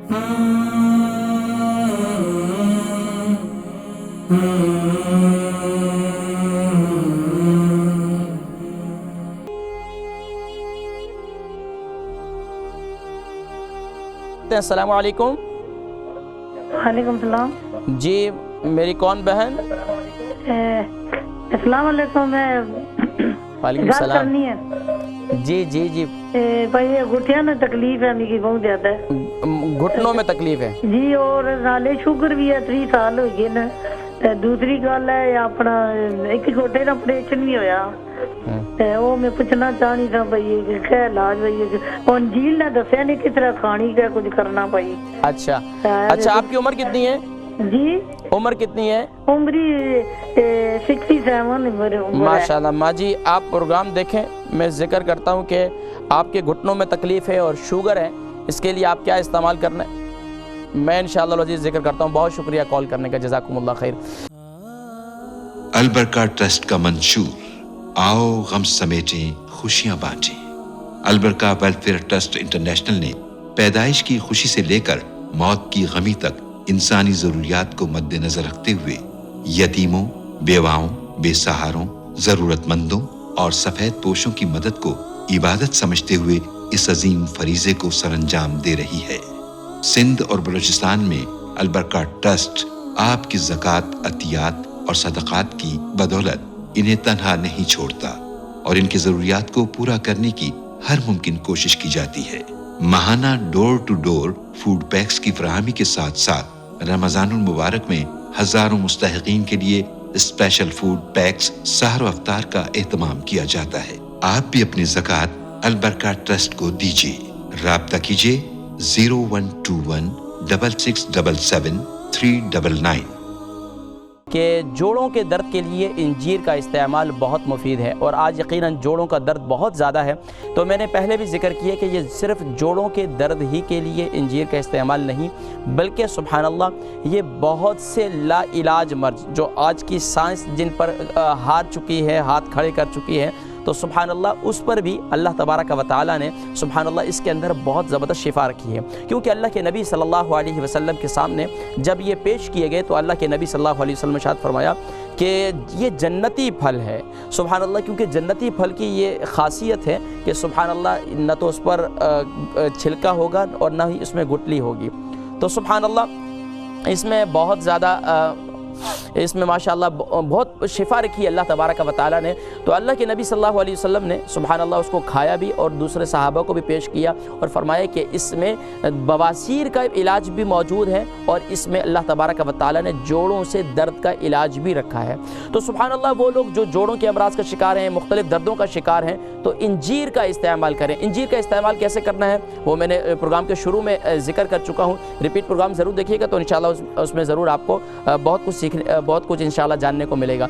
السلام علیکم۔ وعلیکم السلام۔ جی میری کون بہن؟ السلام علیکم۔ میں وعلیکم بات السلام۔ کرنی ہے جی جی جی بھائی، گھٹیا میں تکلیف ہے میری بہت زیادہ ہے گھٹنوں میں تکلیف ہے جی، اور نالے شوگر بھی ہے، 3 سال ہو گئے نا۔ دوسری گل ہے اپنا ایک گوٹے کا آپریشن بھی ہویا، وہ میں پوچھنا چاہنی تھا بھائی کیا علاج بھائی، اور انجیل نے دسیا نہیں کس طرح کھانی کا کچھ کرنا بھائی۔ اچھا اچھا، آپ کی عمر کتنی ہے؟ جی عمر کتنی ہے؟ عمری 67 ماشاء اللہ ماں جی، آپ پروگرام دیکھیں، میں ذکر کرتا ہوں کہ آپ کے گھٹنوں میں تکلیف ہے اور شوگر ہے، اس کے لیے آپ کیا استعمال کرنا ہے میں انشاءاللہ العزیز ذکر کرتا ہوں۔ بہت شکریہ کال کرنے کا، جزاکم اللہ خیر۔ البرکہ ٹرسٹ کا منشور، آؤ غم سمیٹیں خوشیاں بانٹیں۔ البرکہ ویلفیئر ٹرسٹ انٹرنیشنل نے پیدائش کی خوشی سے لے کر موت کی غمی تک انسانی ضروریات کو مد نظر رکھتے ہوئے یتیموں، بیواؤں، بے سہاروں، ضرورت مندوں اور سفید پوشوں کی مدد کو عبادت سمجھتے ہوئے اس عظیم فریضے کو سر انجام دے رہی ہے۔ سندھ اور بلوچستان میں البرکہ ٹرسٹ آپ کی زکوٰۃ، عطیات اور صدقات کی بدولت انہیں تنہا نہیں چھوڑتا اور ان کی ضروریات کو پورا کرنے کی ہر ممکن کوشش کی جاتی ہے۔ ماہانہ ڈور ٹو ڈور فوڈ پیکس کی فراہمی کے ساتھ ساتھ رمضان المبارک میں ہزاروں مستحقین کے لیے اسپیشل فوڈ پیکس سحر و افطار کا اہتمام کیا جاتا ہے۔ آپ بھی اپنی زکوٰۃ البرکہ ٹرسٹ کو دیجیے۔ رابطہ کیجیے 0121 6677 399۔ کہ جوڑوں کے درد کے لیے انجیر کا استعمال بہت مفید ہے، اور آج یقیناً جوڑوں کا درد بہت زیادہ ہے، تو میں نے پہلے بھی ذکر کیا کہ یہ صرف جوڑوں کے درد ہی کے لیے انجیر کا استعمال نہیں، بلکہ سبحان اللہ یہ بہت سے لا علاج مرض جو آج کی سائنس جن پر ہار چکی ہے، ہاتھ کھڑے کر چکی ہے، تو سبحان اللہ اس پر بھی اللہ تبارک و تعالیٰ نے سبحان اللہ اس کے اندر بہت زبردست شفا رکھی ہے، کیونکہ اللہ کے نبی صلی اللہ علیہ وسلم کے سامنے جب یہ پیش کیے گئے تو اللہ کے نبی صلی اللہ علیہ وسلم نے ارشاد فرمایا کہ یہ جنتی پھل ہے، سبحان اللہ، کیونکہ جنتی پھل کی یہ خاصیت ہے کہ سبحان اللہ نہ تو اس پر چھلکا ہوگا اور نہ ہی اس میں گٹلی ہوگی، تو سبحان اللہ اس میں بہت زیادہ اس میں ماشاءاللہ بہت شفا رکھی ہے اللہ تبارک و تعالیٰ نے، تو اللہ کے نبی صلی اللہ علیہ وسلم نے سبحان اللہ اس کو کھایا بھی اور دوسرے صحابہ کو بھی پیش کیا اور فرمایا کہ اس میں بواسیر کا علاج بھی موجود ہے اور اس میں اللہ تبارک و تعالیٰ نے جوڑوں سے درد کا علاج بھی رکھا ہے، تو سبحان اللہ وہ لوگ جو جوڑوں کے امراض کا شکار ہیں، مختلف دردوں کا شکار ہیں، تو انجیر کا استعمال کریں۔ انجیر کا استعمال کیسے کرنا ہے وہ میں نے پروگرام کے شروع میں ذکر کر چکا ہوں، ریپیٹ پروگرام ضرور دیکھیے گا تو انشاءاللہ اس میں ضرور آپ کو بہت کچھ انشاءاللہ جاننے کو ملے گا۔